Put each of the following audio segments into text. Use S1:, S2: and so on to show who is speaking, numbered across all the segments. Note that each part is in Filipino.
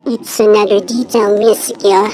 S1: It's another detail music, yo.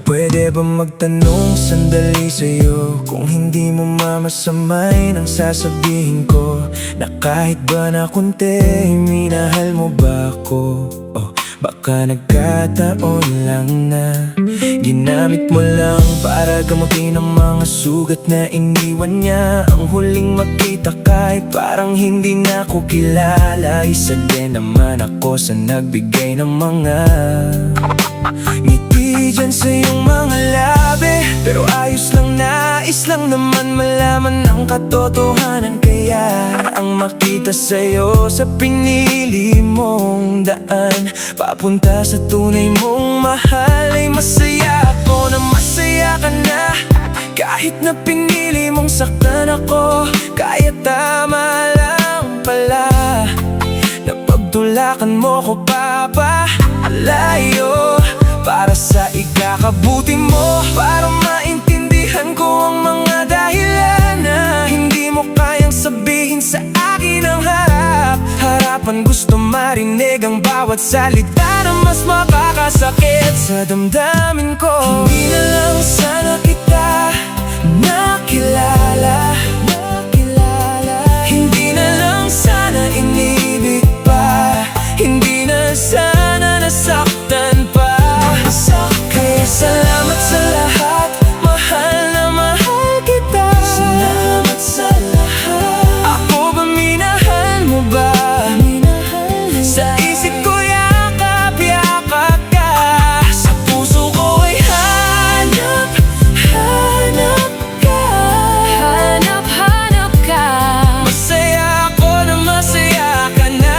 S2: Pwede ba magtanong sandali sa'yo? Kung hindi mo mamasamay nang sasabihin ko na kahit ba na konti, minahal mo ba ako? O baka nagkataon lang na ginamit mo lang para gamutin ang mga sugat na iniwan niya. Ang huling magkita kahit parang hindi na ako kilala, isa din naman ako sa nagbigay ng mga ngiti dyan sa iyong mga labi. Pero ayos lang, nais lang naman malaman ang katotohanan. Kaya ang makita sa'yo sa pinili mong daan papunta sa tunay mong mahal, ay masaya ako na masaya ka na. Kahit na pinili mong saktan ako, kaya tama lang pala na pagtulakan mo ko papalayo para sa ikakabuti mo, para maintindihan ko ang mga dahilan na hindi mo kayang sabihin sa akin ang harapan. Gusto marinig ang bawat salita na mas makakasakit sa damdamin ko. Hindi na lang sana kita nakilala, hindi na lang sana inibig pa, hindi na sana nasaktan pa. Kaya salamat sa lahat, mahal na mahal kita. Salamat sa lahat. Ako ba minahal mo ba? Sa isip ko yakap, yakap ka. Sa puso ko ay hanap, hanap ka. Hanap, hanap ka. Masaya ako na masaya ka na.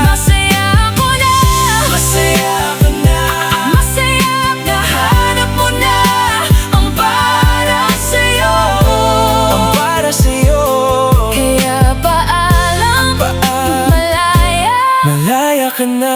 S2: Masaya ako na. Masaya ka na. Masaya na hanap mo na ang para sa'yo. Ang para sa'yo. Kaya paalam, malaya, malaya ka na.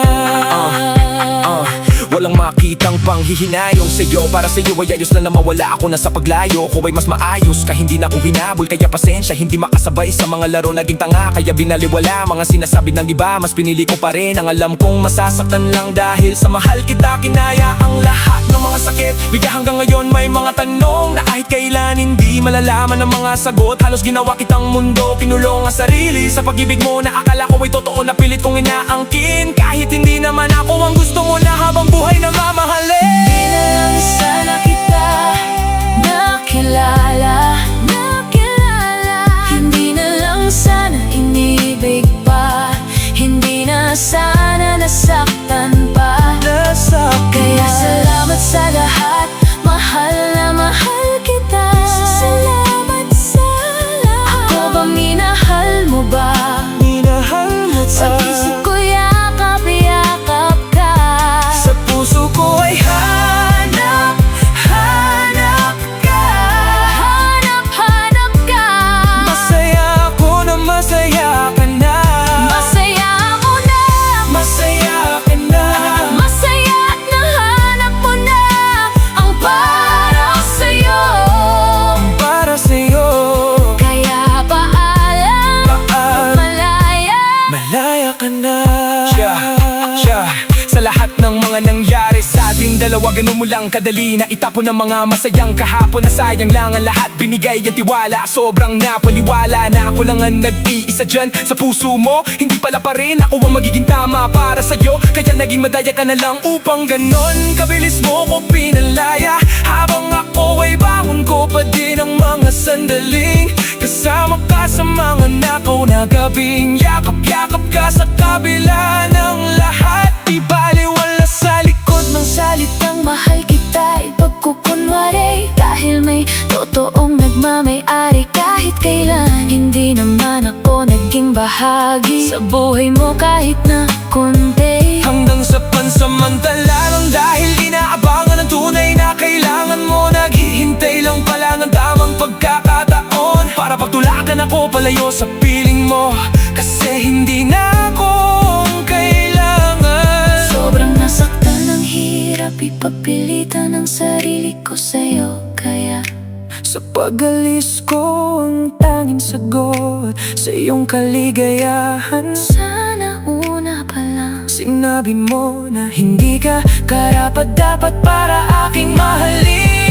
S2: Walang makitang panghihinayong sa'yo. Para sa'yo ay ayos na mawala ako na sa paglayo ko ay mas maayos ka, hindi na ako hinabol. Kaya pasensya, hindi makasabay sa mga laro, naging tanga kaya binaliwala mga sinasabi ng iba. Mas pinili ko pa rin ang alam kong masasaktan lang. Dahil sa mahal kita, kinaya ang lahat ng mga sakit. Bigla hanggang ngayon may mga tanong na kahit kailan hindi malalaman ang mga sagot. Halos ginawa kitang mundo, kinulong ang sarili sa pag-ibig mo na akala ko ay totoo na pilit kong inaangkin. Kahit hindi naman ako ang gusto mo na habang buhay na mamahalin. Hindi na lang sana kita nakilala, hindi na lang sana inibig pa, hindi na sana nasaktan pa. Kaya salamat sa lahat, mahal na mahal kita. Salamat sa lahat. Ako ba minahal mo ba? Minahal mo ba? Sa isip ko yakap, yakap ka. Sa puso ko ay hanap, hanap ka. Hanap, hanap ka. Masaya ako na masaya ka na. Masaya ako na. Masaya ka na. Masaya at nahanap mo na ang para sa'yo. Ang para sa'yo. Kaya paalam, malaya, malaya ka na. Sa lahat ng mga nangyari sa ating dalawa, ganun mo lang kadali na itapon ang mga masayang kahapon. Na sayang lang ang lahat binigay at tiwala. Sobrang napaniwala na ako lang ang nag-iisa dyan sa puso mo. Hindi pala pa rin ako ang magiging tama para sa'yo. Kaya naging madaya ka na lang upang ganon kabilis mo ko pinalaya. Habang ako ay bangon ko pa din ang mga sandaling kasama ka sa mga nakaw na gabing. Yakap-yakap ka sa kabila ng lahat. Di baliwala sa likod ng salitang mahal kita, ipagkukunwari. Dahil may totoong nagmamay-ari kahit kailan. Hindi naman ako naging bahagi sa buhay mo kahit na konti. Hanggang sa pansamantala lang, dahil inaabangan ang tunay na kailangan mo. Naghihintay lang pala ng tamang pagkakataon para pagtulakan ako palayo sa piling mo. Kasi hindi na ako ang kaya
S3: Napagpilitan ang sarili ko sa'yo, kaya
S2: Sa pag-alis ko ang tanging sagot sa iyong kaligayahan.
S3: sana una pa lang
S2: Sinabi mo na hindi ka karapat dapat para aking mahalin.